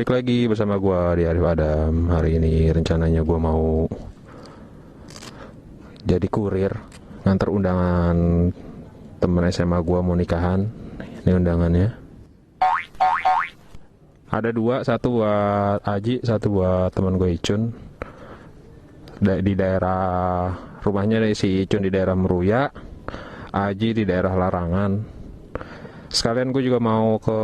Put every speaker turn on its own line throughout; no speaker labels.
Balik lagi bersama gua di Arif Adam. Hari ini rencananya gua mau jadi kurir, nganter undangan temen SMA gua mau nikahan. Ini undangannya. Ada dua, satu buat Aji, satu buat teman gue Icun. Di daerah rumahnya si Icun di daerah Meruya, Aji di daerah Larangan. Sekalian gue juga mau ke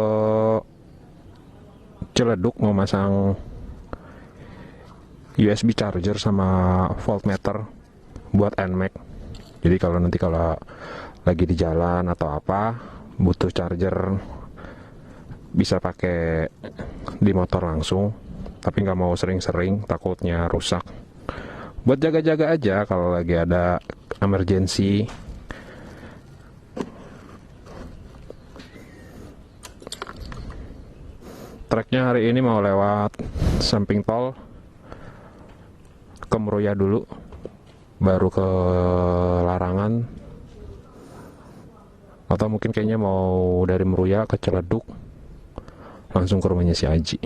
Ciledug, mau masang USB charger sama voltmeter buat NMAX. Jadi kalau nanti lagi di jalan atau apa butuh charger bisa pakai di motor langsung, tapi nggak mau sering-sering, takutnya rusak. Buat jaga-jaga aja kalau lagi ada emergency. Treknya hari ini mau lewat samping tol ke Meruya dulu, baru ke Larangan, atau mungkin kayaknya mau dari Meruya ke Ciledug langsung ke rumahnya si Aji.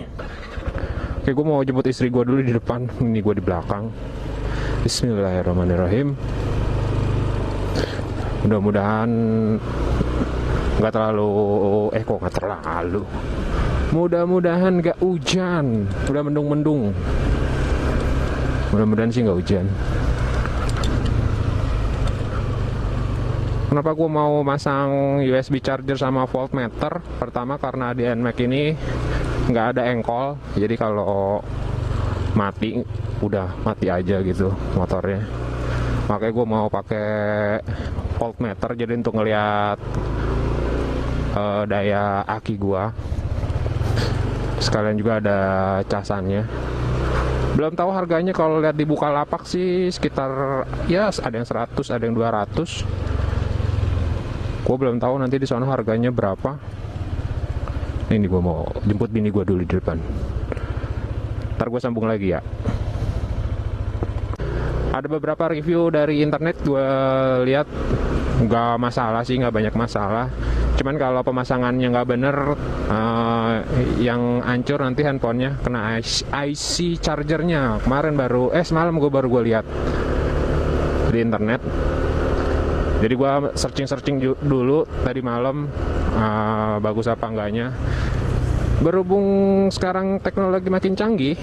Oke, gue mau jemput istri gue dulu di depan, ini gue di belakang. Bismillahirrahmanirrahim. Mudah-mudahan nggak terlalu, mudah-mudahan gak hujan. Udah mendung-mendung. Mudah-mudahan sih gak hujan. Kenapa gue mau masang USB charger sama voltmeter? Pertama karena di NMAX ini gak ada engkol. Jadi kalau mati, udah mati aja gitu motornya. Makanya gue mau pakai voltmeter jadi untuk ngeliat daya aki gue. Sekalian juga ada casannya. Belum tahu harganya, kalau lihat di Bukalapak sih sekitar ya ada yang 100, ada yang 200. Gue belum tahu nanti di sana harganya berapa. Ini gue mau jemput bini gue dulu di depan. Ntar gue sambung lagi ya. Ada beberapa review dari internet gue lihat, nggak masalah sih, nggak banyak masalah. Cuman kalau pemasangannya nggak bener, yang hancur nanti handphonenya kena IC chargernya. Semalam gue baru lihat di internet. Jadi gue searching dulu tadi malam, bagus apa enggaknya. Berhubung sekarang teknologi makin canggih,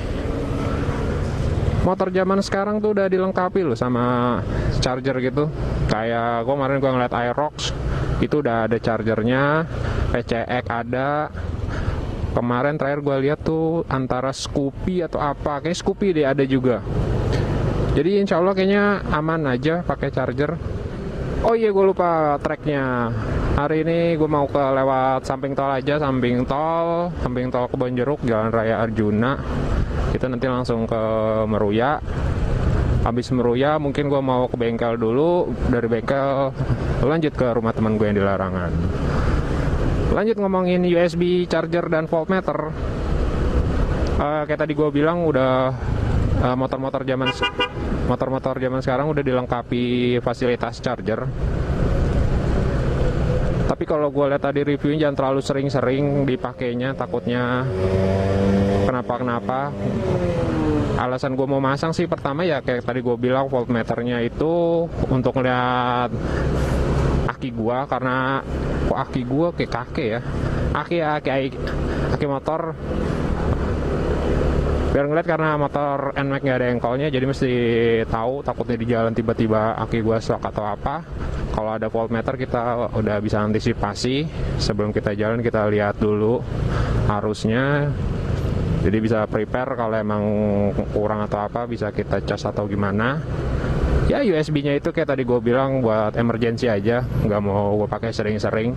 motor zaman sekarang tuh udah dilengkapi loh sama charger gitu. Kayak kemarin gue ngeliat Aerox itu udah ada chargernya, PCX ada. Kemarin terakhir gue lihat tuh antara Scoopy atau apa, kayak Scoopy deh ada juga. Jadi insya Allah kayaknya aman aja pakai charger. Oh iya, gue lupa treknya. Hari ini gue mau lewat samping tol aja, samping tol Kebonjeruk, Jalan Raya Arjuna. Kita nanti langsung ke Meruya. Habis Meruya mungkin gue mau ke bengkel dulu, dari bengkel lanjut ke rumah teman gue yang di Larangan. Lanjut ngomongin USB charger dan voltmeter. Kayak tadi gue bilang udah motor-motor zaman sekarang udah dilengkapi fasilitas charger. Tapi kalau gue lihat tadi reviewnya jangan terlalu sering-sering dipakainya, takutnya kenapa. Alasan gue mau masang sih pertama ya kayak tadi gue bilang, voltmeternya itu untuk ngeliat aki gue, karena kok aki gue kayak kakek ya, aki motor, biar ngeliat, karena motor NMAX nggak ada engkolnya, jadi mesti tahu, takutnya di jalan tiba-tiba aki gue shock atau apa. Kalau ada voltmeter kita udah bisa antisipasi, sebelum kita jalan kita lihat dulu arusnya. Jadi bisa prepare kalau emang kurang atau apa, bisa kita cas atau gimana. Ya USB-nya itu kayak tadi gue bilang buat emergency aja, nggak mau gue pakai sering-sering.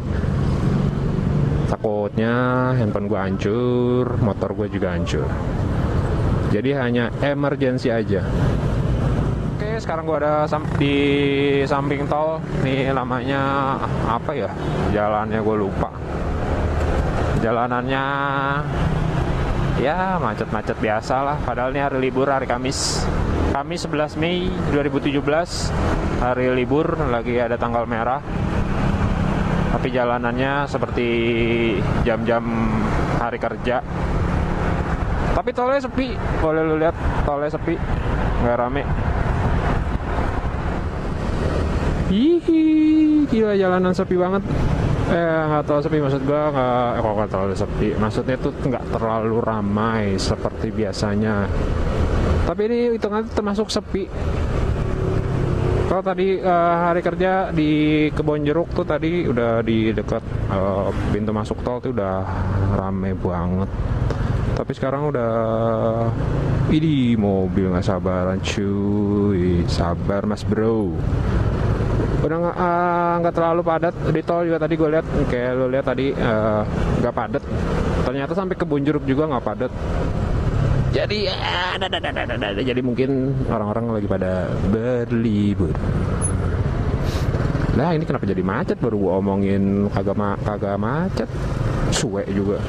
Takutnya handphone gue hancur, motor gue juga hancur. Jadi hanya emergency aja. Oke, sekarang gue ada di samping tol. Nih namanya apa ya? Jalannya gue lupa. Jalanannya ya macet-macet biasa lah, padahal ini hari libur, hari Kamis 11 Mei 2017, hari libur, lagi ada tanggal merah. Tapi jalanannya seperti jam-jam hari kerja. Tapi tolnya sepi, boleh lu lihat, tolnya sepi, nggak rame. Hihi, gila jalanan sepi banget. Nggak terlalu sepi, maksud gua nggak terlalu sepi. Maksudnya tuh nggak terlalu ramai seperti biasanya. Tapi ini hitungan termasuk sepi. Kalau tadi hari kerja di Kebonjeruk tuh tadi udah di dekat pintu masuk tol tuh udah rame banget. Tapi sekarang udah, ini mobil nggak sabaran cuy, sabar mas bro. Udah nggak terlalu padat di tol juga tadi gue lihat, kayak lo lihat tadi nggak padat. Ternyata sampai Kebonjeruk juga nggak padat. Jadi jadi mungkin orang-orang lagi pada berlibur. Nah ini kenapa jadi macet? Baru gue omongin kagak macet, suwe juga.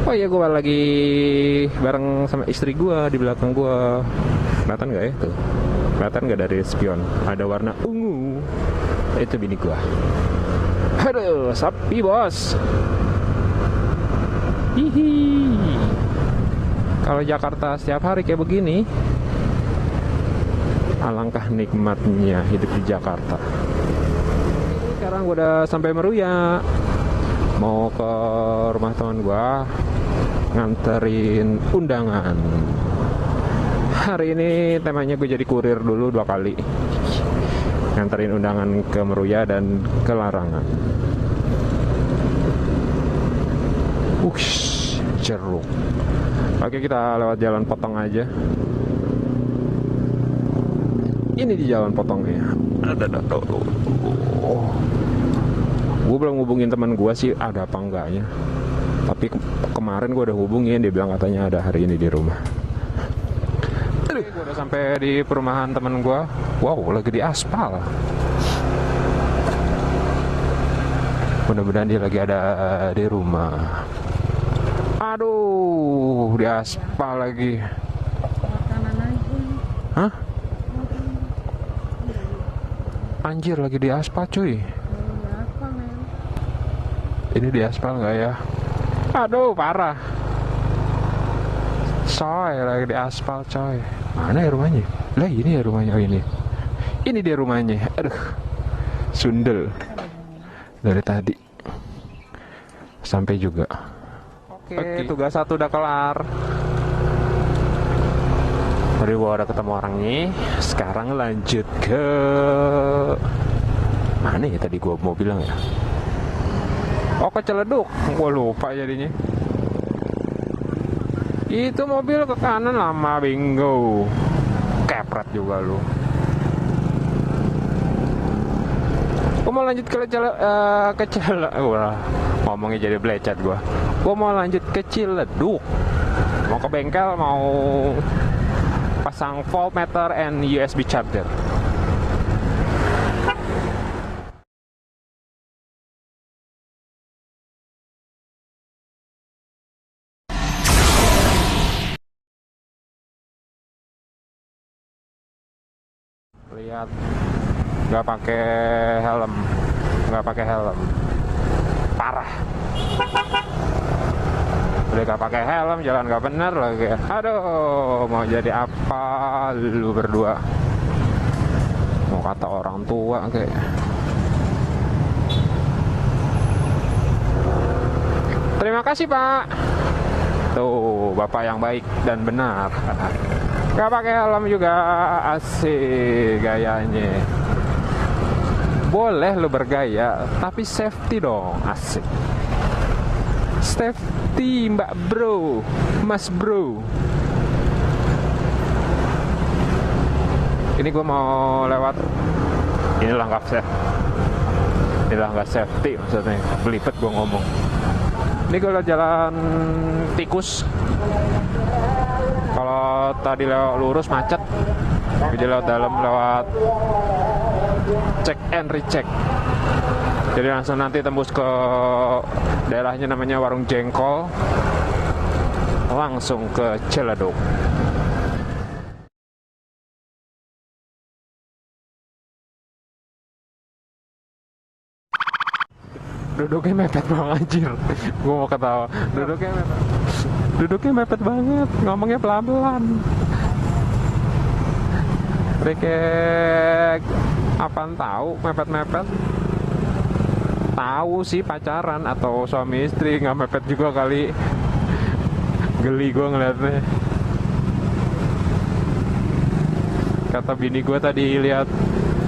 Oh iya, gue lagi bareng sama istri gue di belakang gue. Kelihatan nggak ya tuh? Kelihatan nggak dari spion? Ada warna ungu. Itu bini gue. Aduh, sapi bos. Hihi. Kalau Jakarta setiap hari kayak begini, alangkah nikmatnya hidup di Jakarta. Sekarang gue udah sampai Meruya, mau ke rumah teman gue, nganterin undangan. Hari ini temanya gue jadi kurir dulu 2 kali, nganterin undangan ke Meruya dan ke Larangan. Jeruk. Oke, kita lewat jalan potong aja. Ini di jalan potongnya. Gue belum hubungin teman gue sih ada apa enggaknya. Tapi kemarin gue udah hubungin, dia bilang katanya ada hari ini di rumah. Gue udah sampai di perumahan teman gue. Wow, lagi di aspal. Mudah-mudahan dia lagi ada di rumah. Aduh, di aspal lagi. Hah? Anjir, lagi di aspal cuy. Ini di aspal nggak ya? Aduh, parah. Coy, lagi di aspal coy. Mana ya rumahnya? Lah ini ya rumahnya. Oh ini. Ini dia rumahnya. Aduh, sundel. Dari tadi sampai juga. Oke, tugas 1 udah kelar. Tadi gua udah ketemu orangnya. Sekarang lanjut ke mana ya tadi gua mau bilang ya? Oh, ke Ciledug. Gua lupa jadinya. Itu mobil ke kanan lama bingo. Kepret juga lu. Gua mau lanjut ke ngomongnya jadi blecet gua. Gua mau lanjut ke Ciledug. Mau ke bengkel, mau pasang voltmeter and USB charger. Lihat, nggak pakai helm, parah. Udah nggak pakai helm, jalan nggak bener lagi. Aduh, mau jadi apa lu berdua? Mau kata orang tua kayak. Terima kasih Pak. Tuh, bapak yang baik dan benar. Gak pakai helm juga, asik gayanya. Boleh lo bergaya, tapi safety dong, asik. Safety mbak bro, mas bro. Ini gue mau lewat. Inilah nggak safety maksudnya. Belibet gue ngomong. Ini gue lewat jalan tikus. Kalau tadi lewat lurus macet, jadi lewat dalam, lewat check and recheck. Jadi langsung nanti tembus ke daerahnya namanya Warung Jengkol, langsung ke Ciledug. Duduknya mepet banget anjir. Gue mau ketawa. Duduknya mepet banget. Ngomongnya pelan-pelan. Kayak apaan tahu mepet-mepet. Tahu sih pacaran atau suami istri, nggak mepet juga kali. Geli gue ngeliatnya. Kata bini gue tadi lihat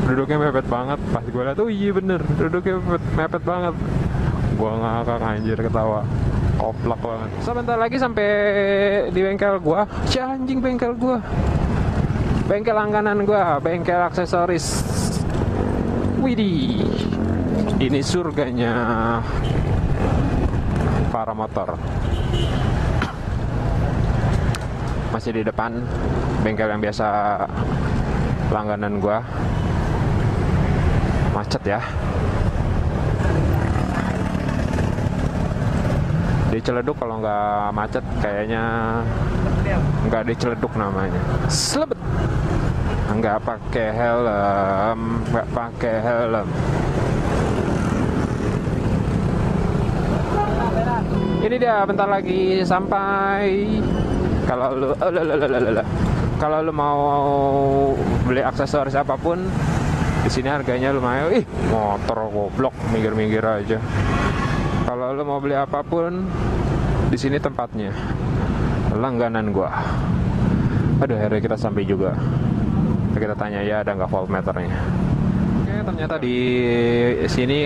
duduknya mepet banget. Pas gue lihat, oh iya bener, duduknya mepet banget. Gue ngakak anjir ketawa. Koplak banget. Sebentar lagi sampai di bengkel gue. Si anjing bengkel gue. Bengkel langganan gue, bengkel aksesoris. Widih. Ini surganya para motor. Masih di depan bengkel yang biasa langganan gua. Macet ya. Di Ciledug kalau nggak macet kayaknya nggak di Ciledug namanya. Slebet. Nggak pakai helm. Ini dia, bentar lagi sampai. Kalau lu mau beli aksesoris apapun, di sini harganya lumayan. Ih, motor goblok, minggir-minggir aja. Kalau lu mau beli apapun, di sini tempatnya. Langganan gua. Aduh, akhirnya kita sampai juga. Kita tanya ya ada nggak voltmeternya. Oke, ternyata di sini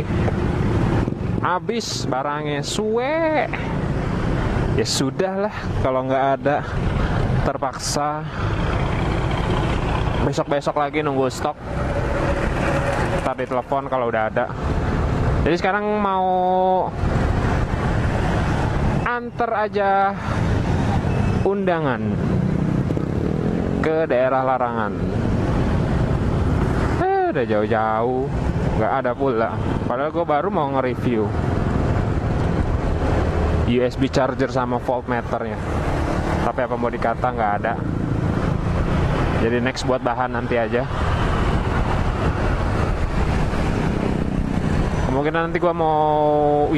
habis barangnya, suwe. Ya sudah lah, kalau nggak ada terpaksa besok lagi nunggu stok. Tadi telepon kalau udah ada. Jadi sekarang mau antar aja undangan ke daerah Larangan. Udah jauh-jauh, nggak ada pula. Padahal gue baru mau nge-review USB charger sama voltmeternya, tapi apa mau dikata nggak ada. Jadi next buat bahan nanti aja. Kemungkinan nanti gue mau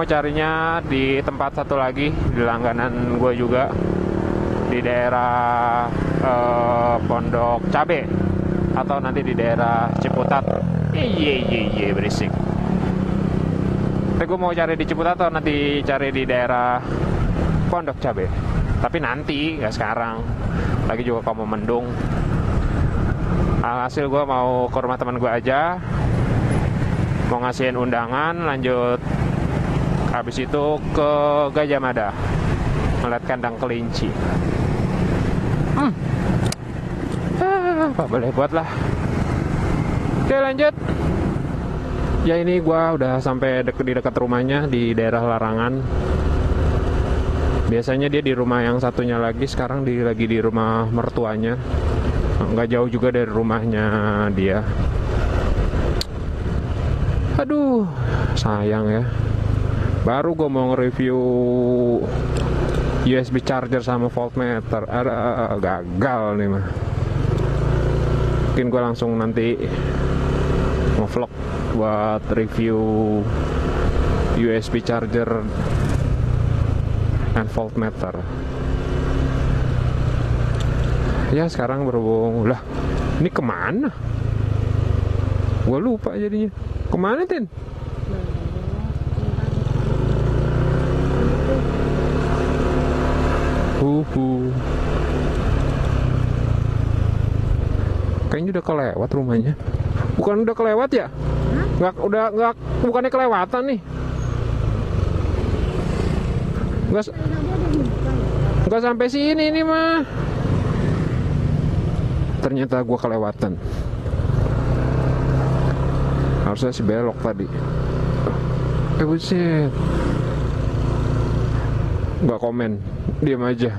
carinya di tempat satu lagi di langganan gue juga, di daerah Pondok Cabe atau nanti di daerah Ciputat. Iya berisik. Tapi gue mau cari di Ciputat atau nanti cari di daerah Pondok Cabe. Tapi nanti, nggak sekarang. Lagi juga kamu mendung. Hasil gue mau ke rumah teman gue aja, mau ngasihin undangan, lanjut habis itu ke Gajah Mada ngeliat kandang kelinci. Apa boleh buat lah. Oke, lanjut. Ya ini gua udah sampai di dekat rumahnya di daerah Larangan. Biasanya dia di rumah yang satunya lagi, sekarang lagi di rumah mertuanya. Nggak jauh juga dari rumahnya dia. Aduh, sayang ya. Baru gue mau nge-review USB charger sama voltmeter. Gagal nih mah. Mungkin gue langsung nanti nge-vlog buat review USB charger and voltmeter. Ya sekarang berhubung lah, ini kemana? Gue lupa jadinya. Kemana Tin? Kayaknya udah kelewat rumahnya. Bukan udah kelewat ya? Bukannya kelewatan nih. Nggak sampai sini nih mah. Ternyata gua kelewatan. Harusnya si belok tadi. Buset. Nggak komen, diam aja.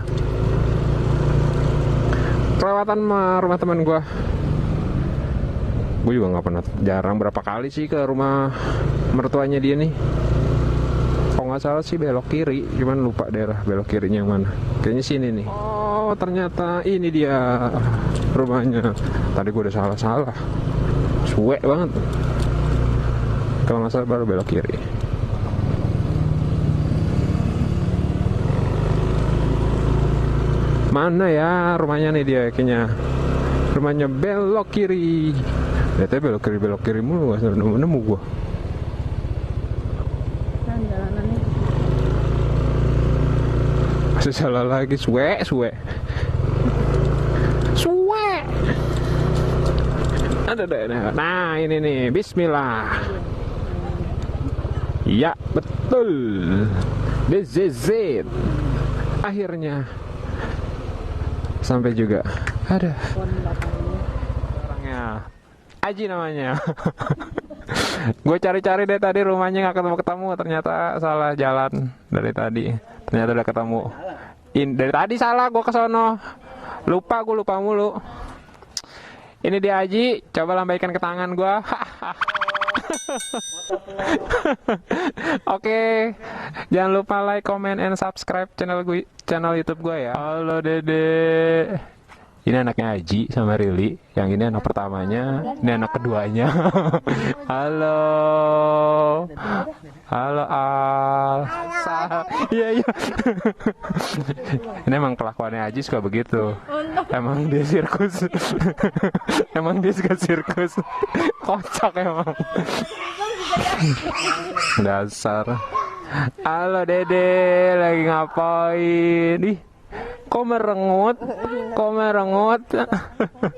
Kelewatan rumah teman gue. Gue juga nggak pernah, jarang berapa kali sih ke rumah mertuanya dia nih. Kalau nggak salah sih belok kiri, cuman lupa daerah belok kirinya yang mana. Kayaknya sini nih. Oh ternyata ini dia rumahnya. Tadi gue udah salah. Suwe banget. kalau nggak salah baru belok kiri. Mana ya rumahnya nih dia kayaknya. Rumahnya belok kiri. Lihatnya belok kiri mulu, gak nemu gua.
Kan jalanannya
Masih salah lagi, suwe. Ada. Nah ini nih, Bismillah. Ya betul. DZZ. Akhirnya sampai juga. Ada. Orangnya Aji namanya. Gue cari-cari deh tadi rumahnya nggak ketemu. Ternyata salah jalan dari tadi. Ternyata udah ketemu. Dari tadi salah gue ke sono. Lupa mulu. Ini dia Aji, coba lambaikan ke tangan gue. Oke, jangan lupa like, comment, and subscribe channel YouTube gue ya. Halo Dede. Ini anaknya Aji sama Rili. Yang ini anak pertamanya, ini anak keduanya. Halo. Halo Al. Iya. Ini emang kelakuannya Aji suka begitu. Emang dia sirkus. Emang dia suka sirkus. Kocak emang. Dasar. Halo Dede, lagi ngapain? Ih, kok merengut?